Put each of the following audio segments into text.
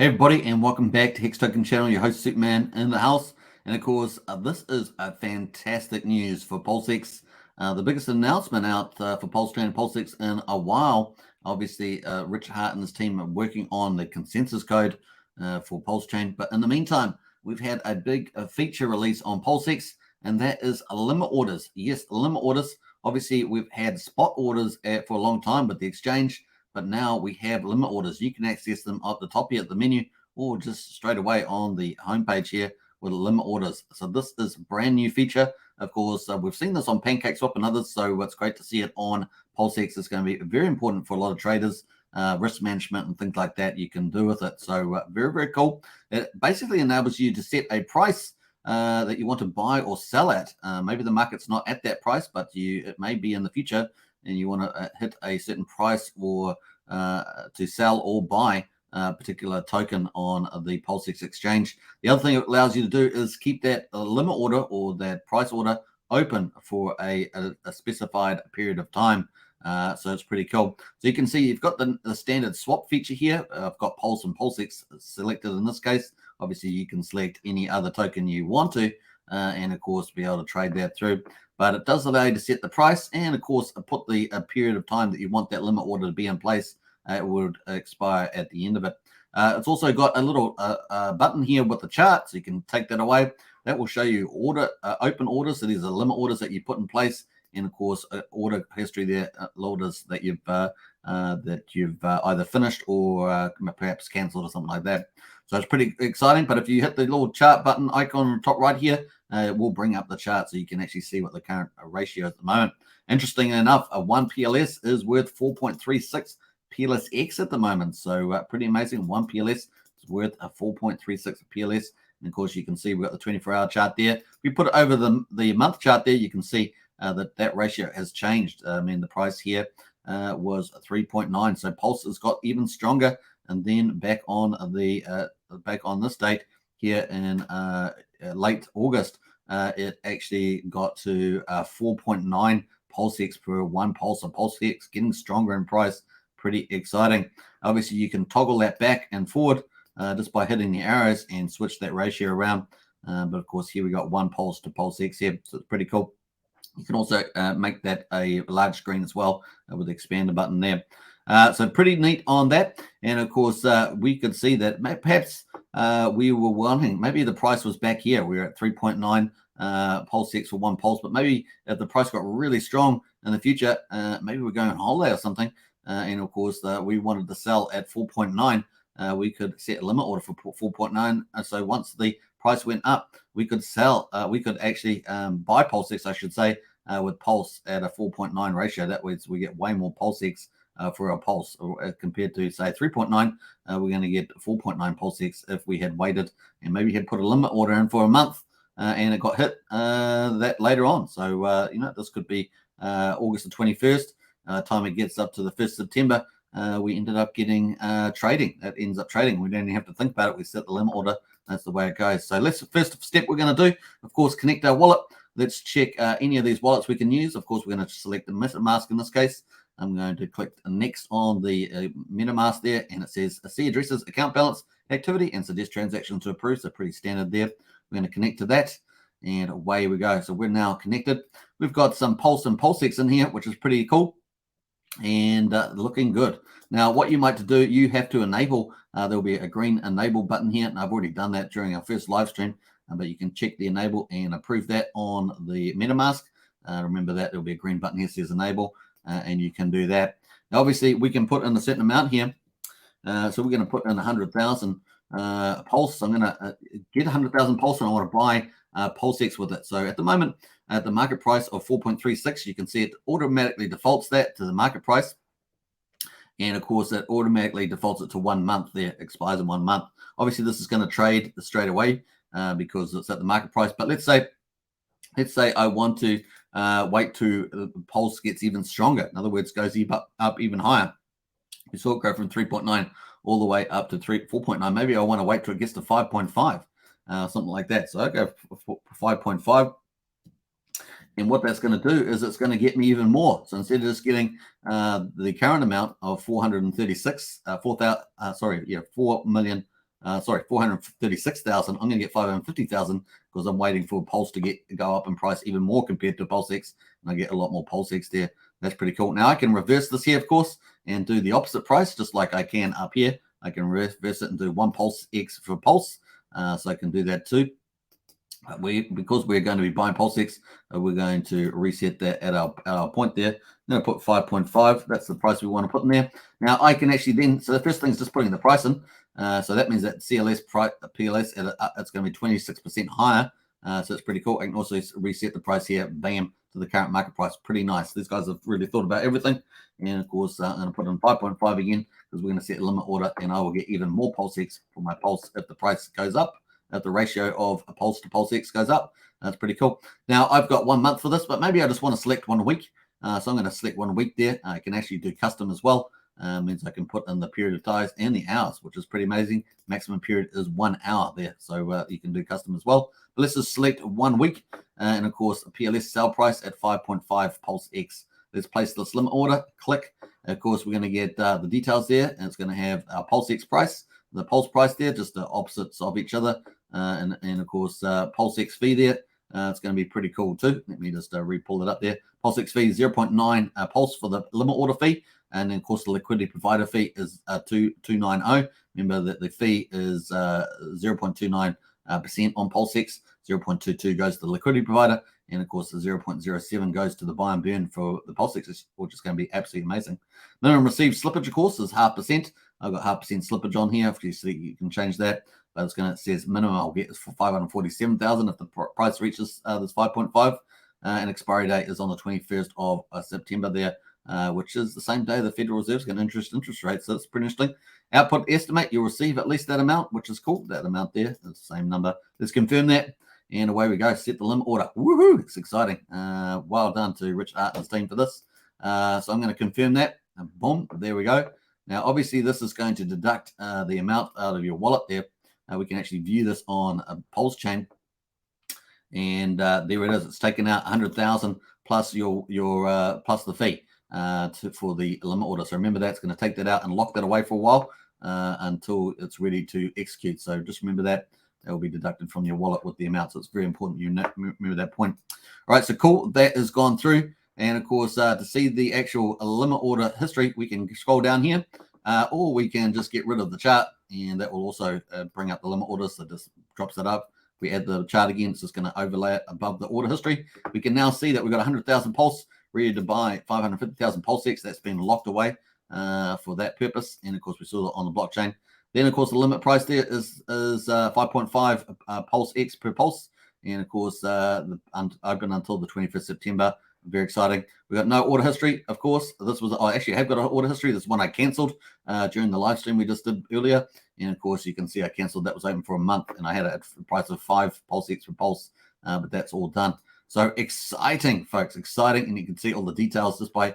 Hey everybody, and welcome back to Hex Token Channel. Your host Superman in the house, and of course, this is a fantastic news for PulseX. The biggest announcement out for PulseTrain and PulseX in a while. Obviously, Richard Hart and his team are working on the consensus code for PulseTrain. But in the meantime, we've had a big feature release on PulseX, and that is limit orders. Yes, limit orders. Obviously, we've had spot orders for a long time with the exchange. But now we have limit orders. You can access them at the top here at the menu or just straight away on the homepage here with limit orders. So this is a brand new feature. Of course, we've seen this on PancakeSwap and others, so it's great to see it on PulseX. It's going to be very important for a lot of traders, risk management and things like that you can do with it. So very, very cool. It basically enables you to set a price that you want to buy or sell at. Maybe the market's not at that price, but it may be in the future, and you want to hit a certain price or to sell or buy a particular token on the PulseX exchange. The other thing it allows you to do is keep that limit order or that price order open for a specified period of time. So it's pretty cool. So you can see you've got the standard swap feature here. I've got Pulse and PulseX selected in this case. Obviously, you can select any other token you want to, and of course, be able to trade that through. But it does allow you to set the price and, of course, put the period of time that you want that limit order to be in place. It would expire at the end of it. It's also got a little button here with the chart, so you can take that away. That will show you open orders. So these are limit orders that you put in place, and of course, order history there, orders that you've either finished or perhaps cancelled or something like that. So it's pretty exciting. But if you hit the little chart button icon on the top right here, it will bring up the chart so you can actually see what the current ratio is at the moment. Interesting enough, a 1 PLS is worth 4.36 PLSX at the moment. So pretty amazing. 1 PLS is worth a 4.36 PLS. And of course, you can see we've got the 24-hour chart there. If we put it over the month chart there, you can see that ratio has changed. I mean, the price here was 3.9. So Pulse has got even stronger. And then back on this date here in late August, it actually got to 4.9 PulseX per 1 pulse. So PulseX getting stronger in price. Pretty exciting. Obviously, you can toggle that back and forward just by hitting the arrows and switch that ratio around. But of course, here we got 1 pulse to PulseX here. So it's pretty cool. You can also make that a large screen as well with the expander button there. So pretty neat on that. And of course, we could see that perhaps we were wanting, maybe the price was back here. We were at 3.9 PulseX for 1 pulse, but maybe if the price got really strong in the future, maybe we're going on holiday or something. And of course, we wanted to sell at 4.9. We could set a limit order for 4.9. So once the price went up, we could sell. We could actually buy PulseX, I should say, with Pulse at a 4.9 ratio. That way, we get way more PulseX for our Pulse compared to, say, 3.9. We're going to get 4.9 PulseX if we had waited and maybe had put a limit order in for a month and it got hit that later on. So, this could be August the 21st. Time it gets up to the 1st September, we ended up getting trading. That ends up trading. We don't even have to think about it. We set the limit order. That's the way it goes. So first step we're going to do, of course, connect our wallet. Let's check any of these wallets we can use. Of course, we're going to select the MetaMask in this case. I'm going to click next on the MetaMask there, and it says see addresses, account balance, activity, and suggest transaction to approve. So pretty standard there. We're going to connect to that, and away we go. So we're now connected. We've got some Pulse and PulseX in here, which is pretty cool and looking good. Now, what you might do, you have to enable, there'll be a green enable button here, and I've already done that during our first live stream, but you can check the enable and approve that on the MetaMask. Remember that there'll be a green button here that says enable, and you can do that. Now, obviously, we can put in a certain amount here. So we're going to put in 100,000 Pulse. I'm going to get 100,000 Pulse, and I want to buy PulseX with it. So at the moment, at the market price of 4.36, you can see it automatically defaults that to the market price. And of course, that automatically defaults it to 1 month there, expires in 1 month. Obviously, this is going to trade straight away because it's at the market price. But let's say I want to wait till the Pulse gets even stronger. In other words, goes up even higher. We saw it go from 3.9 all the way up to 4.9. Maybe I want to wait till it gets to 5.5, something like that. So I go for 5.5. And what that's going to do is it's going to get me even more. So instead of just getting the current amount of 436, 4 million sorry, 436,000. I'm going to get 550,000 because I'm waiting for Pulse to go up in price even more compared to PulseX, and I get a lot more PulseX there. That's pretty cool. Now I can reverse this here, of course, and do the opposite price, just like I can up here. I can reverse it and do 1 PulseX for Pulse, so I can do that too. Because we're going to be buying PulseX, we're going to reset that at our point there. I'm going to put 5.5. That's the price we want to put in there. Now I can actually then, so the first thing is just putting the price in. So that means that CLS price, PLS, it's going to be 26% higher. So it's pretty cool. I can also reset the price here, bam, to the current market price. Pretty nice. These guys have really thought about everything. And of course, I'm going to put in 5.5 again because we're going to set a limit order, and I will get even more PulseX for my Pulse if the price goes up. If the ratio of a Pulse to PulseX goes up. That's pretty cool. Now, I've got 1 month for this, but maybe I just want to select 1 week. So I'm going to select 1 week there. I can actually do custom as well. Means I can put in the period of ties and the hours, which is pretty amazing. Maximum period is 1 hour there. So you can do custom as well. But let's just select 1 week. And of course, a PLS sell price at 5.5 PulseX. Let's place this limit order. Click. Of course, we're going to get the details there. And it's going to have our PulseX price, the Pulse price there, just the opposites of each other. And of course, PulseX fee there. It's going to be pretty cool too. Let me just re-pull it up there. PulseX fee 0.9 Pulse for the limit order fee. And then, of course, the liquidity provider fee is 290. Remember that the fee is 0.29% on PulseX. 0.22 goes to the liquidity provider. And, of course, the 0.07 goes to the buy and burn for the PulseX, which is going to be absolutely amazing. Minimum received slippage, of course, is 0.5%. I've got 0.5% slippage on here. If you see, you can change that. But it's going to says minimum I'll get for 547,000 if the price reaches this 5.5. And expiry date is on the 21st of September there, which is the same day the Federal Reserve is going to interest rates. So it's pretty interesting. Output estimate, you'll receive at least that amount, which is cool. That amount there, it's the same number. Let's confirm that. And away we go. Set the limit order. Woohoo! It's exciting. Well done to Rich Art and his team for this. So I'm going to confirm that. And boom, there we go. Now, obviously, this is going to deduct the amount out of your wallet there. We can actually view this on a Pulse chain. And there it is. It's taken out 100,000 plus plus the fee for the limit order. So remember that's going to take that out and lock that away for a while until it's ready to execute. So just remember that. That will be deducted from your wallet with the amount. So it's very important you remember that point. All right, so cool. That has gone through. And of course, to see the actual limit order history, we can scroll down here, or we can just get rid of the chart, and that will also bring up the limit order. So just drops it up. We add the chart again, it's just going to overlay it above the order history. We can now see that we've got 100,000 Pulse ready to buy 550,000 PulseX. That's been locked away for that purpose. And of course, we saw that on the blockchain. Then, of course, the limit price there is 5.5 PulseX per Pulse. And, of course, open until the 25th September. Very exciting. We've got no order history, of course. This was, I actually have got an order history. This is one I cancelled during the live stream we just did earlier. And, of course, you can see I cancelled. That was open for a month, and I had it at the price of 5 PulseX per Pulse. But that's all done. So exciting, folks, exciting. And you can see all the details just by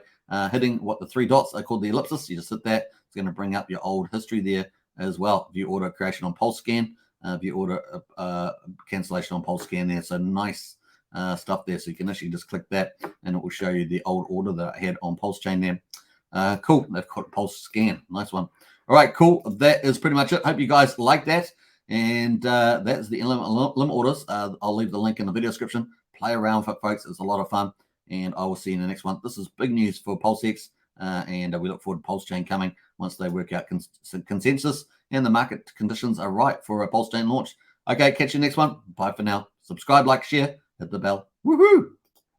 hitting what the 3 dots are called the ellipsis. You just hit that. It's going to bring up your old history there as well. View order creation on Pulse Scan, view order cancellation on Pulse Scan there. So nice stuff there. So you can actually just click that and it will show you the old order that I had on Pulse Chain there. Cool. They've got Pulse Scan. Nice one. All right, cool. That is pretty much it. Hope you guys like that. And that's the limit orders. I'll leave the link in the video description. Play around with it, folks. It's a lot of fun. And I will see you in the next one. This is big news for PulseX. And we look forward to Pulse Chain coming once they work out consensus and the market conditions are right for a Pulse Chain launch. Okay, catch you next one. Bye for now. Subscribe, like, share, hit the bell. Woohoo!